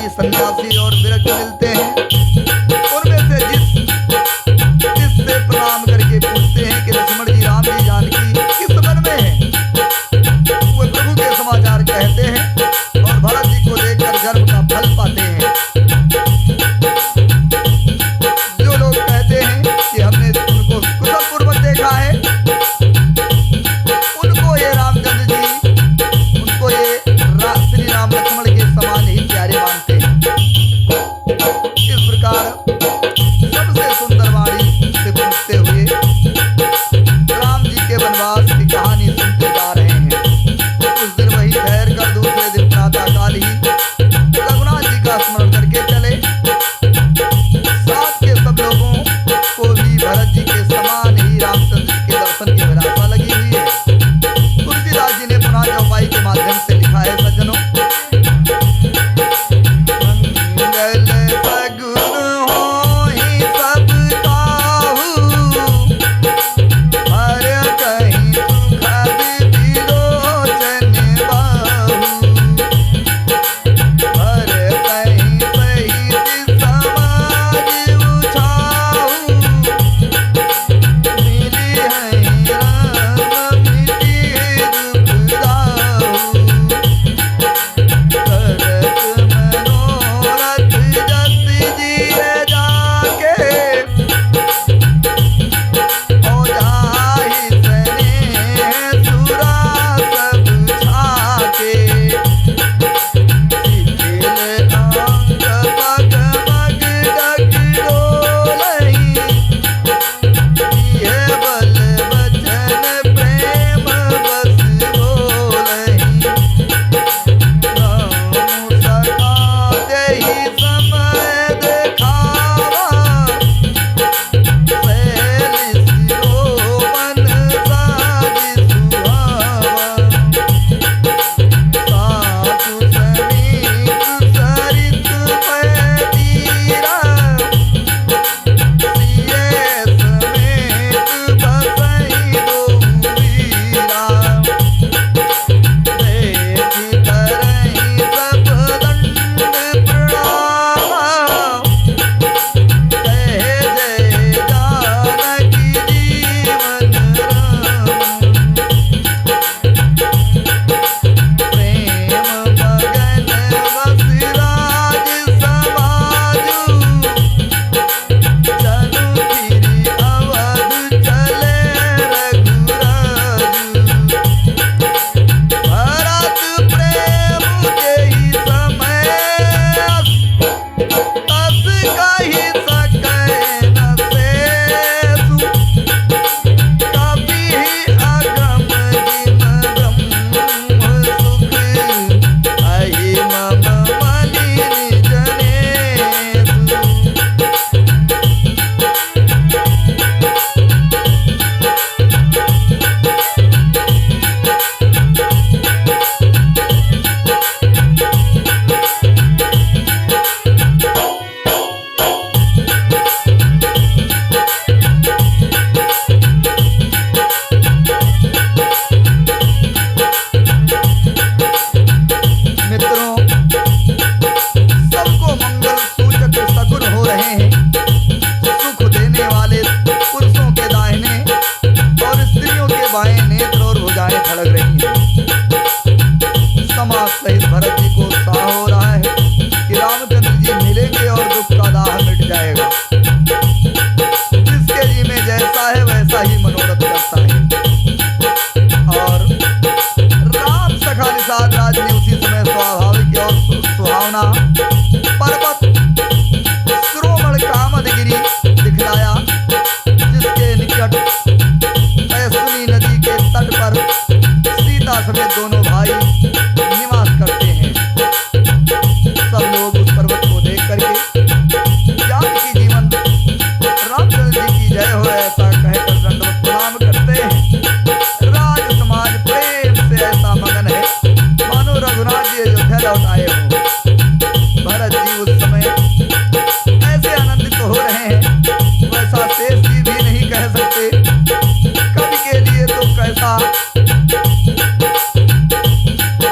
आदि सन्यासी और विरक्त मिलते हैं। उनमें से जिससे प्रणाम करके पूछते हैं कि लक्ष्मण जी, राम जी, जानकी किस वन में हैं, वे प्रभु के समाचार कहते हैं और भरत जी को देखकर गर्व का फल पाते हैं। जो लोग कहते हैं कि हमने उनको कुशलपूर्वक देखा है, उनको ये रामचंद्र जी, उनको ये श्री राम लक्ष्मण के समान ही प्यारे मानते हैं। इस प्रकार सबसे सुंदर वाणी से पूछते हुए राम जी के वनवास की कहानी सुनते जा रहे हैं। उस दिन वही ठहर कर दूसरे दिन प्रातः काल ही रघुनाथ जी का स्मरण करके चले। साथ के सब लोगों को भी भरत जी के समान ही रामचंद्र जी के दर्शन की अभिलाषा लगी हुई है। तुलसीदास जी ने पुनः चौपाई के माध्यम से लिखा है, सज्जनों,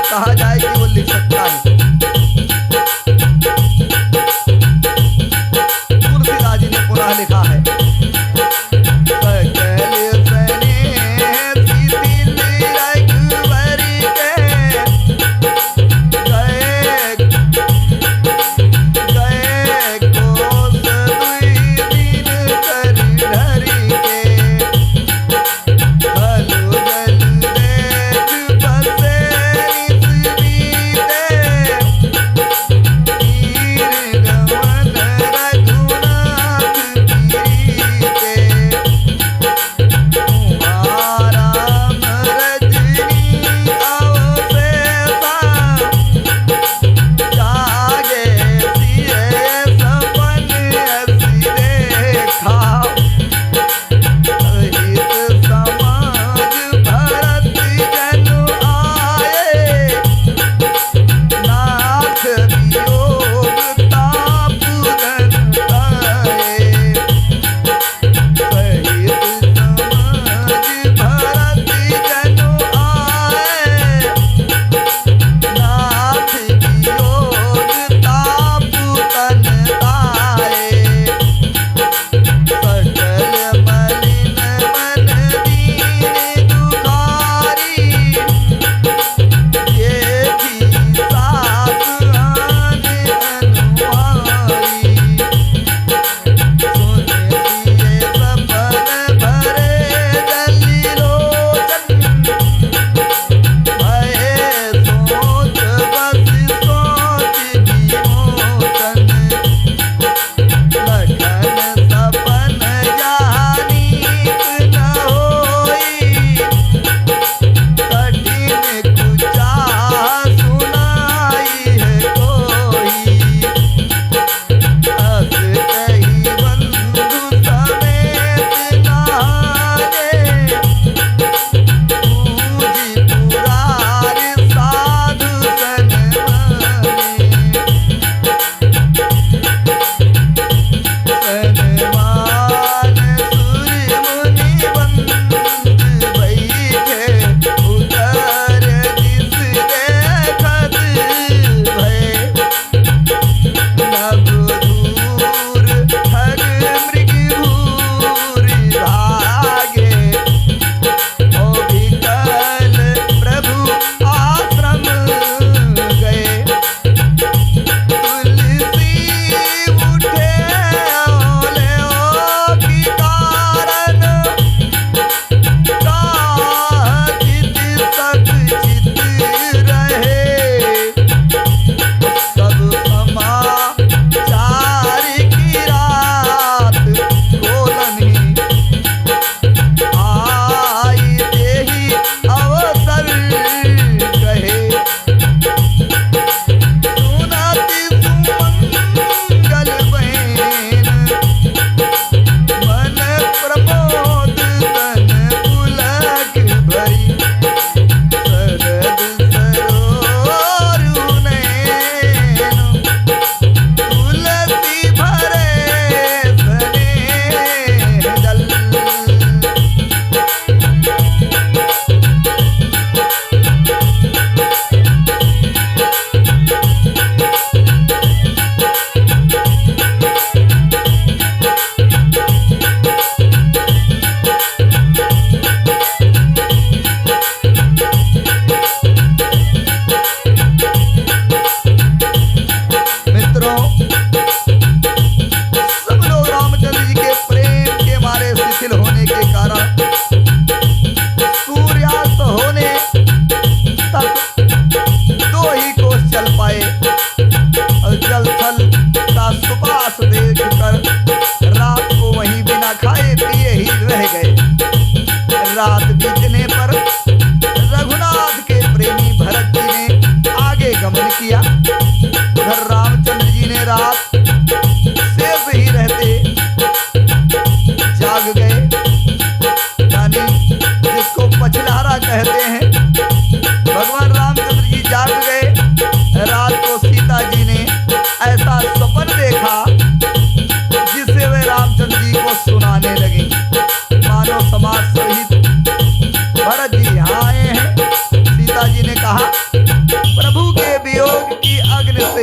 कहा जाए कि वो लिख सकता है।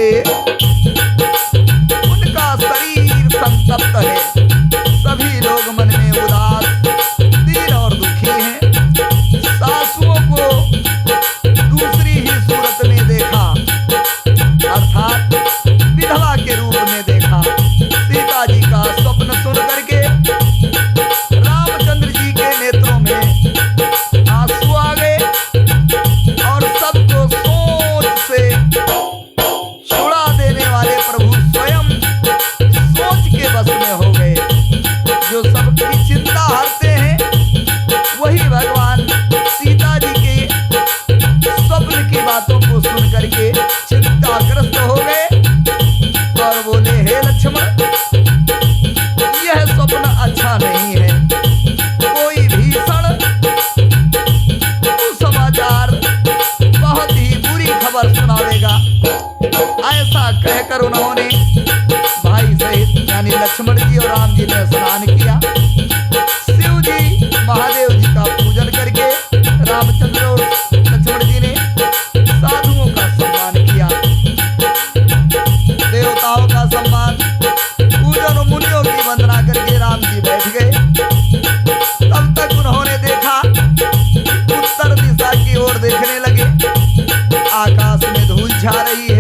से उनका शरीर संतप्त है। सभी लोग मन में उदास, दीन और दुखी हैं। सासुओं को दूसरी ही सूरत में देखा, अर्थात विधवा के रूप में देखा। सीता जी का स्वप्न सुन करके रामचंद्र जी के नेत्रों में आंसू आ गए और सबको सोच से छुड़ा देने वाले प्रभु स्वयं सोच के बस में हो गए। जो सबकी चिंता हरते हैं वही भगवान सीता जी के स्वप्न की बातों को सुन करके चिंताग्रस्त हो गए और बोले, हे लक्ष्मण, यह स्वप्न अच्छा नहीं है। कोई भीषण कुसमाचार, बहुत ही बुरी खबर सुनावेगा। ऐसा कहकर उन्होंने भाई सहित यानी लक्ष्मण जी और राम जी ने स्नान किया। शिव जी महादेव जी का पूजन करके रामचंद्र और लक्ष्मण जी ने साधुओं का सम्मान किया, देवताओं का सम्मान, पूजन और मुनियों की वंदना करके राम जी बैठ गए। तब तक उन्होंने देखा, उत्तर दिशा की ओर देखने लगे। आकाश में धूल छा रही है।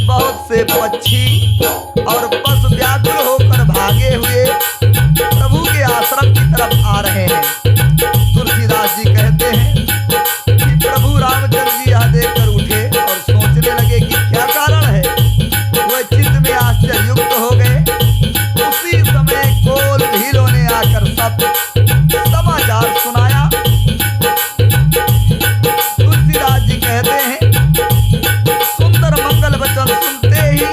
बहुत से पक्षी और पशु व्याकुल होकर भागे हुए प्रभु के आश्रम की तरफ आ रहे हैं। तुलसीदास जी कहते हैं कि प्रभु रामचंद्र जी यह देखकर उठे और सोचने लगे कि क्या कारण है। वह चित्त में आश्चर्ययुक्त हो गए। उसी समय कोल भीलों ने आकर सब समाचार सुनाया। तुलसीदास जी कहते हैं, सुंदर मंगल वचन सुनते ही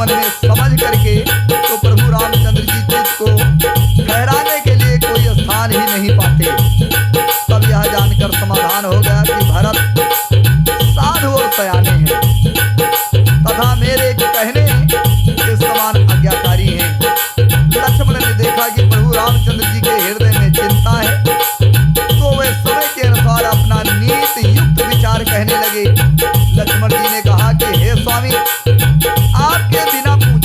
मन में समझ करके तो प्रभु रामचंद्र जी चित्त को ठहराने के लिए कोई स्थान ही नहीं पाते। तब यह जानकर समाधान हो गया कि भरत साधु और सयाने हैं तथा मेरे कहने के समान आज्ञाकारी हैं। लक्ष्मण ने देखा कि प्रभु रामचंद्र जी के हृदय में चिंता है, तो वे समय के अनुसार अपना नीति युक्त विचार कहने लगे। लक्ष्मण जी ने कहा कि हे स्वामी, आपके बिना पूछे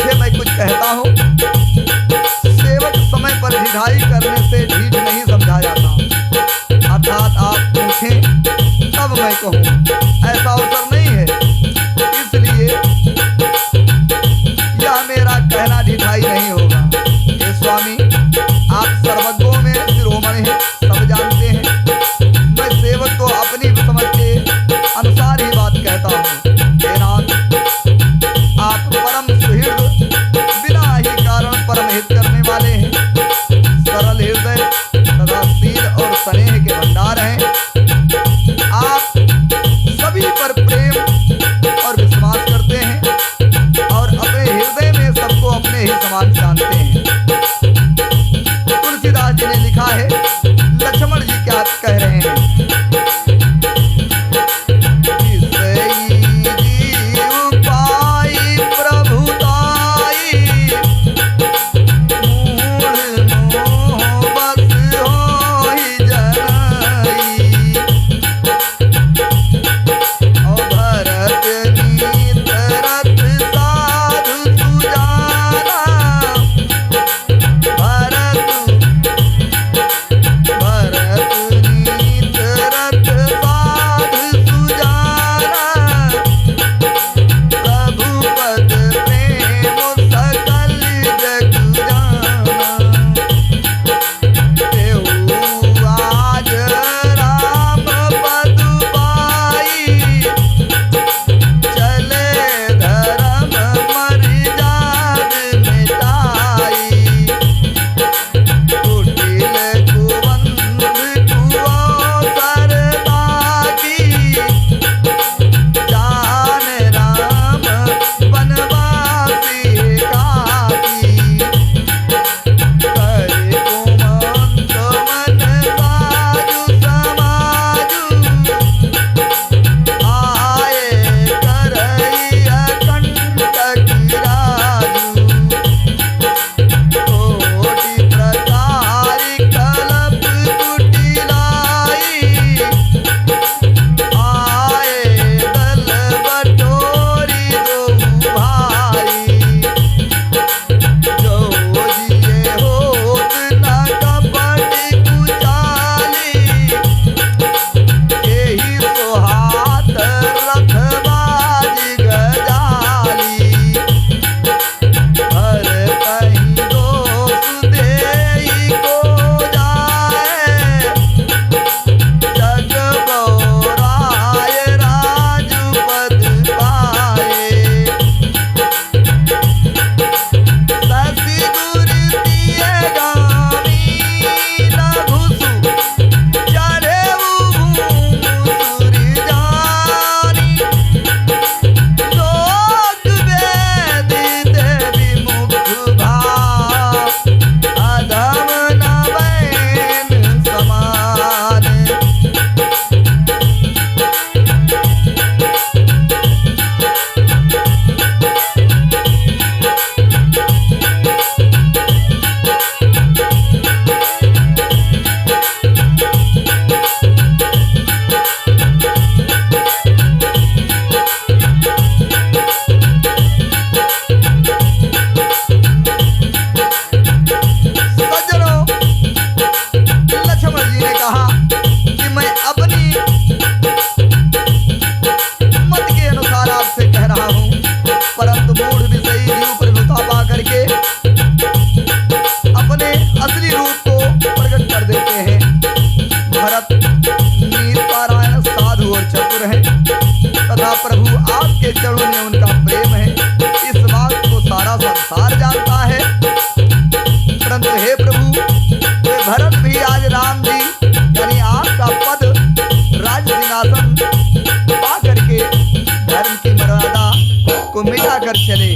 लेकर चले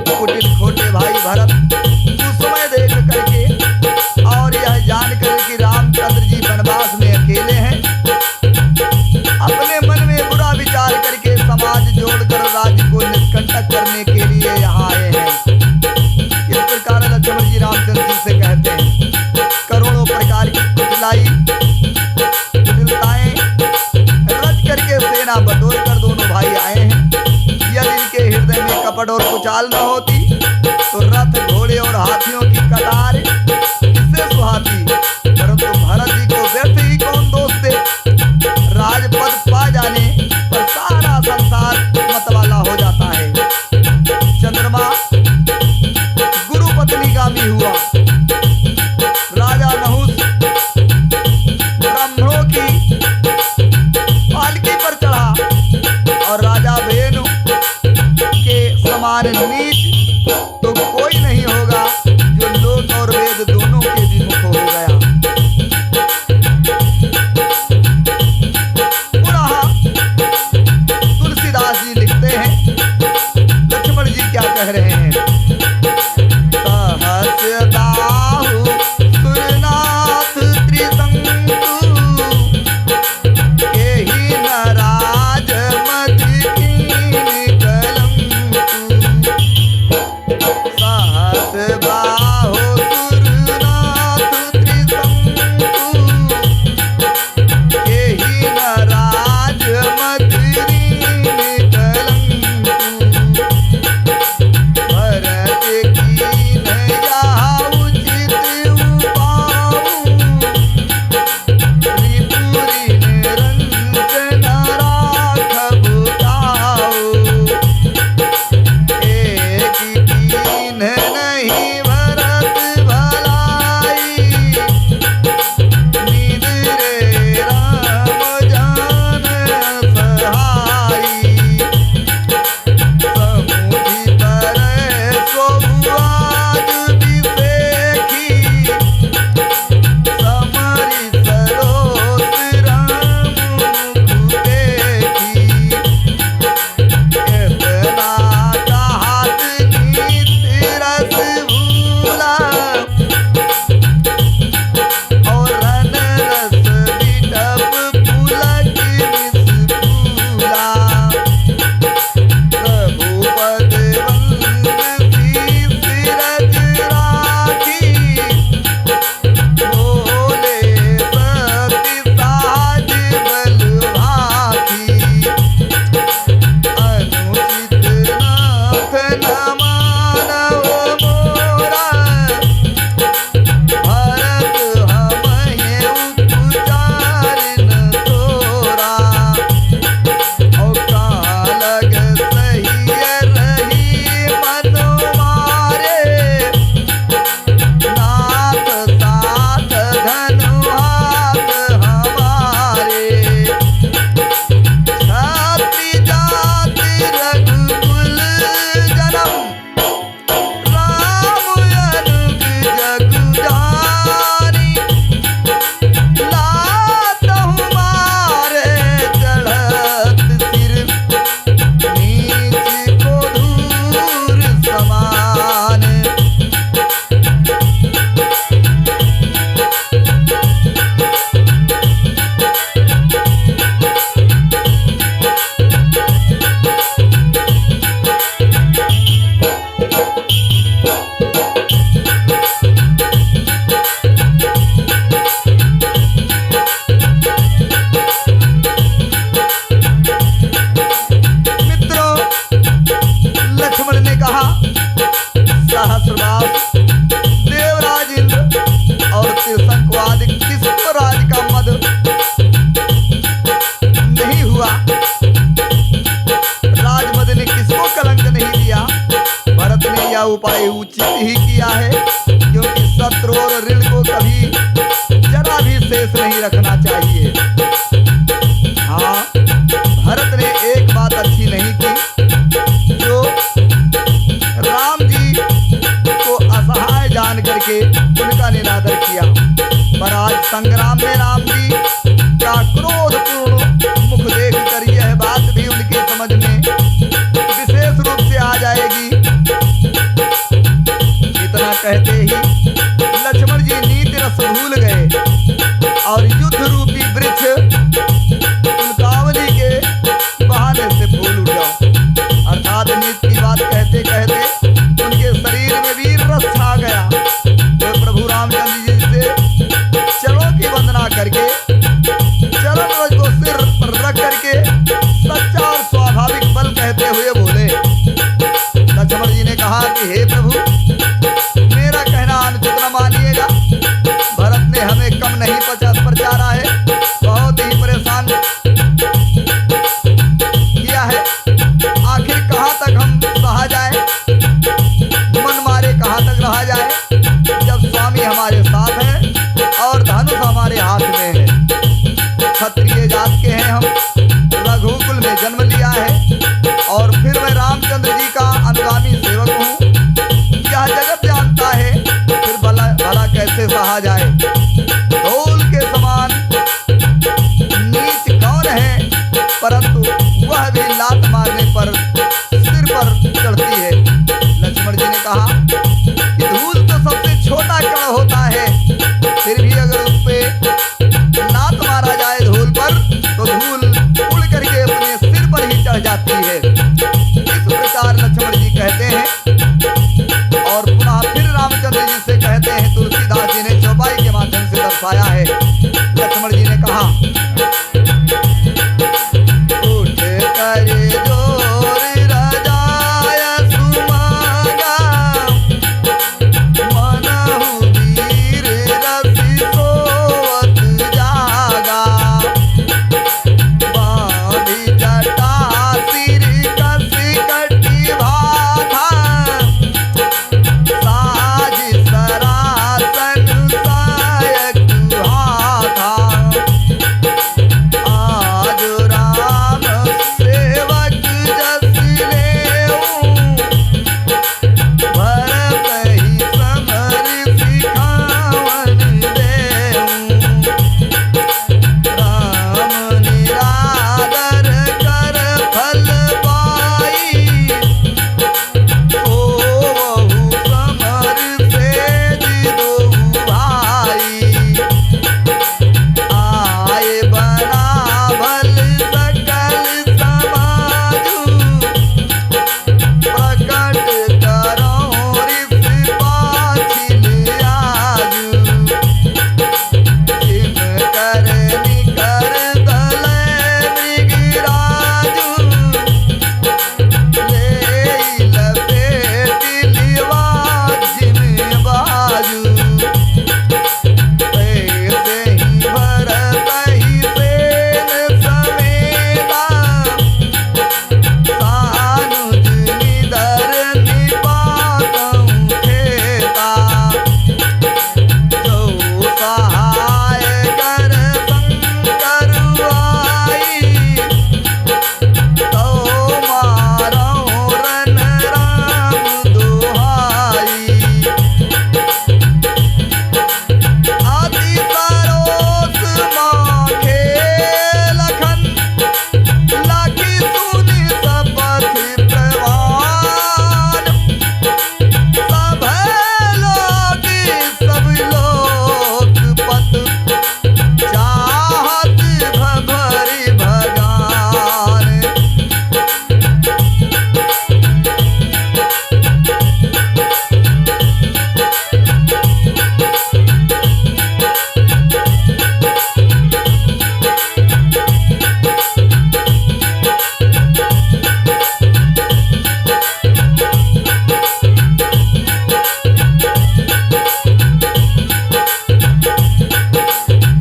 कुटिल खोटे भाई भरत कुसुमय देख करके और यह जानकर कि रामचंद्र जी वनवास में अकेले हैं, अपने मन में बुरा विचार करके समाज जोड़कर राज्य को निष्कंटक करने के लिए यहाँ आए हैं। इस प्रकार लक्ष्मण जी रामचंद्र जी से कहते हैं, करोड़ों प्रकार की कुटिलताएं रच करके सेना बटोर कर दोनों भाई आए हैं। यदि इनके हृदय में कपट और कुचाल न होती तो रथ घोड़े और हाथियों की कतार किससे सुहाती, परंतु भरत जी को व्यर्थ ही कौन दोष दे। राजपद पा जाने पर सारा संसार मतवाला हो जाता है। चंद्रमा गुरु पत्नीगामी हुआ, राजा नहुस ब्राह्मणों की पालकी पर चढ़ा और राजा वेणु के समान नीच तो कोई नहीं होगा जो लोक और वेद दोनों के विमुख हो गया। पुनः तुलसीदास जी लिखते हैं, लक्ष्मण जी क्या कह रहे हैं, सहस्रबाहु सुरनाथ त्रिशंकु केहि नराज मद कीन कलंकु। सहस्रबाहु सुरनाथ त्रिशंकु केहि नराज मद कीन कलंकु। भरत कीन या उचित उपाऊ त्रिपुरी निरंजन राखबु ताऊ। एक कीन नहीं भरत भलाई नीद रे राम जान सहाई। समुझी तरह सोबुआज विवेकी समरि सरोस राम मुख देखी। इतना कहत नीत रस भूला और रन रस बिटप पुलक निस्फूला। रघुपद वंद शीस रज राखी बोले सति साज बल भाखी। अनुचित नाथ न मानव मोरा भरत हमहि उपचार न तोरा। औ कालग सही रही मनो मारे नाथ साथ धनु हाथ हमारे। छात्री जाति रघुकुल जन्म राम अनुग जग जानी। लातहु मारे चढ़त सिर नीच को धूर समान। मित्रों, लक्ष्मण ने कहा, सहस्रबाहु देवराज इंद्र और त्रिशंकु आदि किसको राज का मद नहीं हुआ, राजमद ने किसको कलंक नहीं दिया। भरत ने यह उपाय उचित ही किया है, क्योंकि शत्रु और ऋण को कभी जरा भी शेष नहीं रखना चाहिए। हाँ, भरत ने एक बात अच्छी नहीं की, जो राम जी को असहाय जान करके उनका निरादर किया। पर आज संग्राम में राम जी का क्रोधपूर्ण मुख देख कर यह बात भी उनकी समझ में विशेष रूप से आ जाएगी कहा कि हे प्रभु, मेरा कहना अनुचित न मानिएगा। भरत ने हमें कम नहीं प्रचारा है, बहुत ही परेशान किया है। आखिर कहाँ तक हम सहा जाए, मन मारे कहाँ तक रहा जाए, जब स्वामी हमारे साथ है और धनुष हमारे हाथ में है। क्षत्रिय जात के हैं हम, रघुकुल में जन्म लिया है और फिर मैं रामचंद्र जी का अनुगामी सेवक हूँ। यह जगत जानता है, फिर भला कैसे सहा जाए। ढोल के समान नीच कौन है, परंतु वह भी लात मारने पर सिर पर चढ़ती है। लक्ष्मण जी ने कहा कि धूल तो सबसे छोटा कण होता है, फिर भी अगर उस पे लात मारा जाए धूल पर, तो धूल उड़ करके अपने सिर पर ही चढ़ जाती है। इस प्रकार लक्ष्मण जी कहते हैं और पुनः फिर रामचंद्र जी से कहते हैं। तुलसीदास जी ने चौपाई के माध्यम से दर्शाया है। लक्ष्मण जी ने कहा, उठ कर जोर रजाय सुमांगा, मनहु वीर रसि सोवत जागा, बांधी जटा सिर कसी कटी भाथा, साज सरासन सायक हाथा, आज राम सेवक जस लेऊं, भरत ही समर सिखावन देऊं, राम निरादर कर फल पाई, सोवहु समर सेज दो भाई, आए बना भल सकल समाजू, प्रकट करो रिस पाछिल आजू, जिम कर निकर दलै मृगराजू, ले लपेट लिवा जिम बाजू, ऐसे ही भरत ही सेन समेता, सानुज निदर निपातहु खेता, जो सहाय कर शंकर आई, तो मारहु रन राम दुहाई, आदि सरोस माखे लखन, लाखी सुनि सपथ प्रवान, सब लोक पत चाहत भभरि भगान।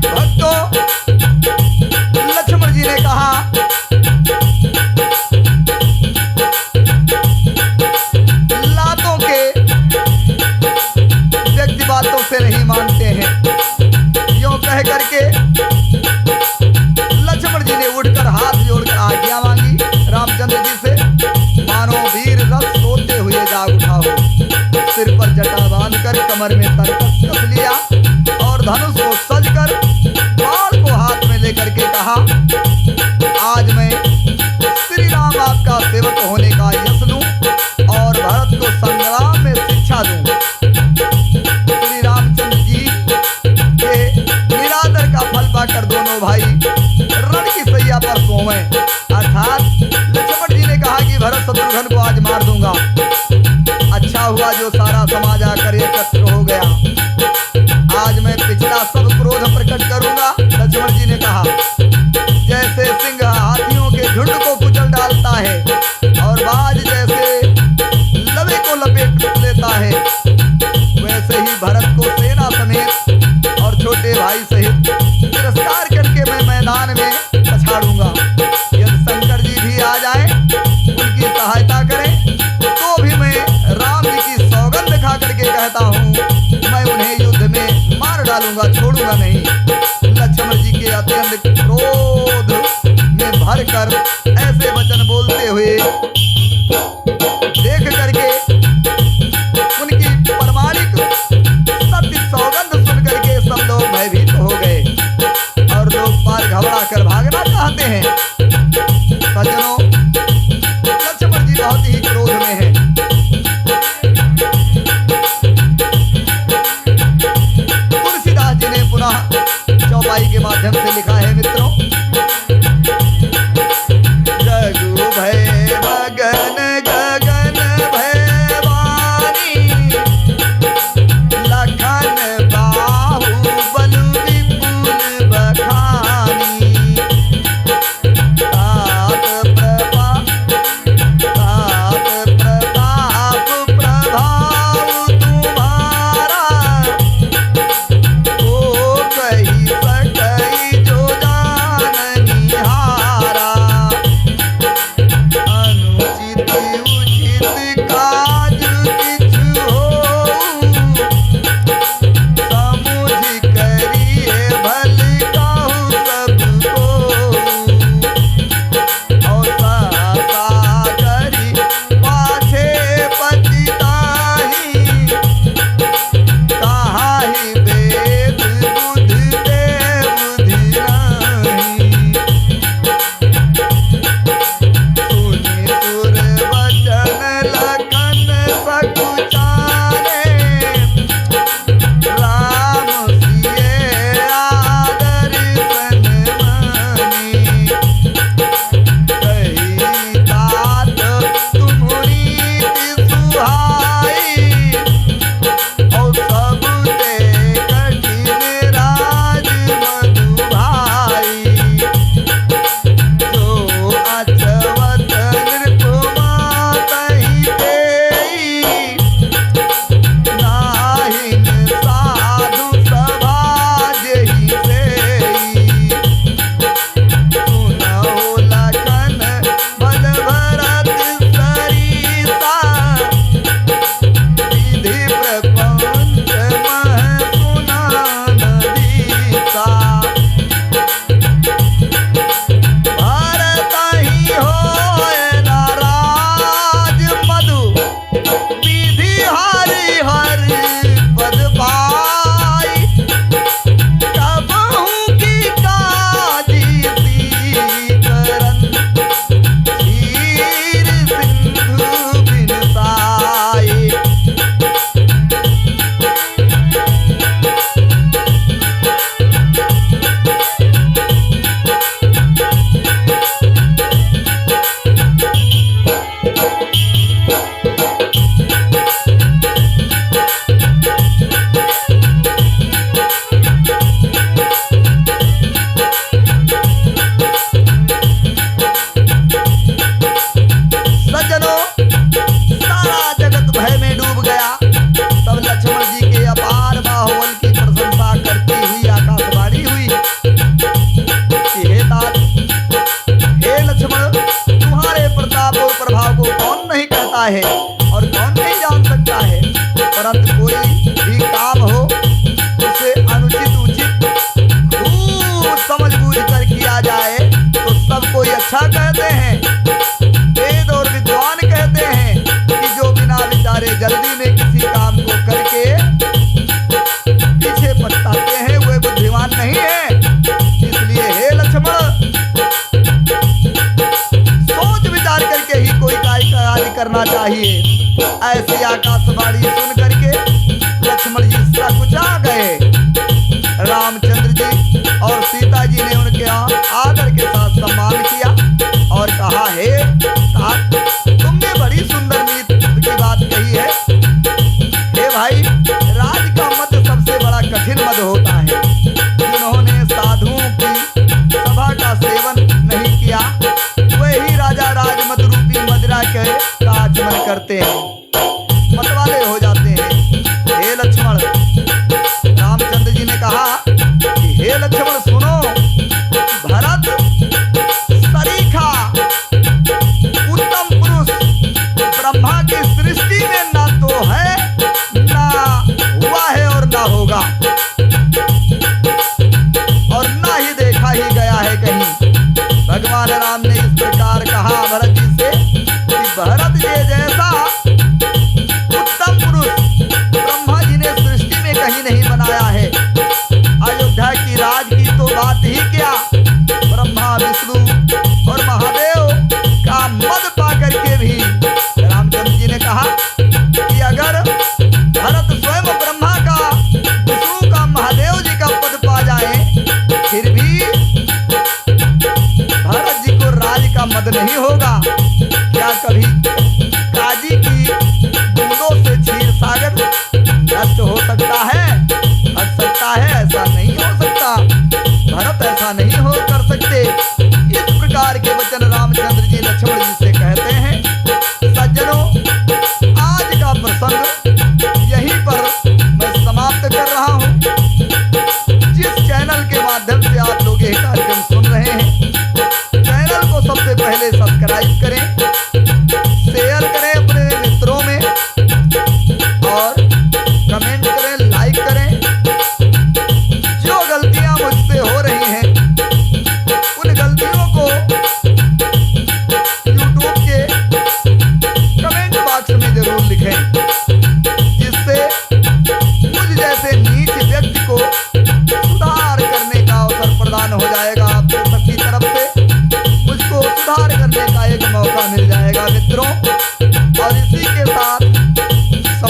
भक्तों, लक्ष्मण जी ने कहा, लातों के व्यक्ति बातों से नहीं मानते हैं। यूं कह करके लक्ष्मण जी ने उठकर हाथ जोड़कर आज्ञा मांगी रामचंद्र जी से, मानो वीर रथ सोते हुए जाग उठा हो। सिर पर जटा बांधकर कमर में तरकस कस लिया और धनुष को सजकर बाण को हाथ में लेकर के कहा, आज मैं श्री राम आपका सेवक होने का यश दूं और भरत को संग्राम में शिक्षा दूं। श्री रामचंद्र जी के निरादर का फल पाकर दोनों भाई रण की सैया पर सोए। अर्थात लक्ष्मण जी ने कहा कि भरत शत्रुघ्न को आज मार दूंगा। अच्छा हुआ जो सारा समाज आकर एकत्र हो गया। आज मैं पिछला सब क्रोध पेट लूट लेता है, वैसे ही भरत को सेना समेत और छोटे भाई सहित तिरस्कार करके मैं मैदान में पछाड़ूंगा। यदि शंकर जी भी आ जाए, उनकी सहायता करें, तो भी मैं राम जी की सौगंध खा करके कहता हूँ, मैं उन्हें युद्ध में मार डालूंगा, छोड़ूंगा नहीं। लक्ष्मण जी के अत्यंत क्रोध में भरकर ऐसे वचन बोलते हुए देख करके उनकी प्रमाणिक सत्य सौगंध सुन करके सब लोग भयभीत हो गए और लोग पार घबरा कर भागना चाहते हैं। सज्जनों, लक्ष्मण जी बहुत ही क्रोध में हैं। तुलसीदास जी ने पुनः चौपाई के माध्यम से लिखा है, मित्रों, जगु भय मगन गगन भयवानी, लखन बाहुबल विपुल बखानी, तात प्रताप प्रभाव तुम्हारा, ओ कही सकई जो जाननिहारा, अनुचित उचित काज किछु होऊ, समुझ करिए भल कहु सबको, और सहसा करी पाछे पछताही, काहि वेद बुध दे बुधि नाही, सुनि सुर वचन लखन सकुचारे, राम सिए आदर सन्मानी, कही तात तुम्हरी सुहाई, और सबते कठिन राज मधुभाई, जो अचवत नृपमा तहि देई, नाहिन साधु सभा जेहि सेई, सुनहु लखन बल भरत सरिसा, विधि प्रपंच मह सुनान दीसा, भरत ही होए नाराज मधु, विधि हरि हरि पद पाई, कबहु की काजी सीकरन, क्षीर सिंधु बिन साई। सज्जनों, सारा जगत भय में डूब गया। तब लक्ष्मण जी के अपार बाहुबल की प्रशंसा करती हुई आकाशवाणी हुई कि हे तात, हे लक्ष्मण, तुम्हारे प्रताप और प्रभाव को कौन नहीं कहता है और कौन नहीं जान सकता है, परंतु कोई भी काम हो उसे अनुचित उचित खूब समझ बूझ कर किया जाए तो सब कोई अच्छा कहते हैं। वेद और विद्वान कहते हैं कि जो बिना विचारे जल्दी में किसी काम को करके पीछे पछताते हैं, वे बुद्धिमान नहीं है। इसलिए हे लक्ष्मण, सोच विचार करके ही कोई कार्य करना चाहिए। ऐसी आकाशवाणी सुन करके लक्ष्मण जी सकुचा गए। रामचंद्र जी और सीता जी ने उनके आदर के साथ सम्मान किया और कहा, हे तात, तुमने बड़ी सुंदर नीति की बात कही है। हे भाई, राज का मद सबसे बड़ा कठिन मद होता है। जिन्होंने साधुओं की सभा का सेवन नहीं किया, वही राजा राजमद रूपी मदिरा के का आचमन करते हैं। मतलब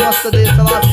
समस्त देशवासी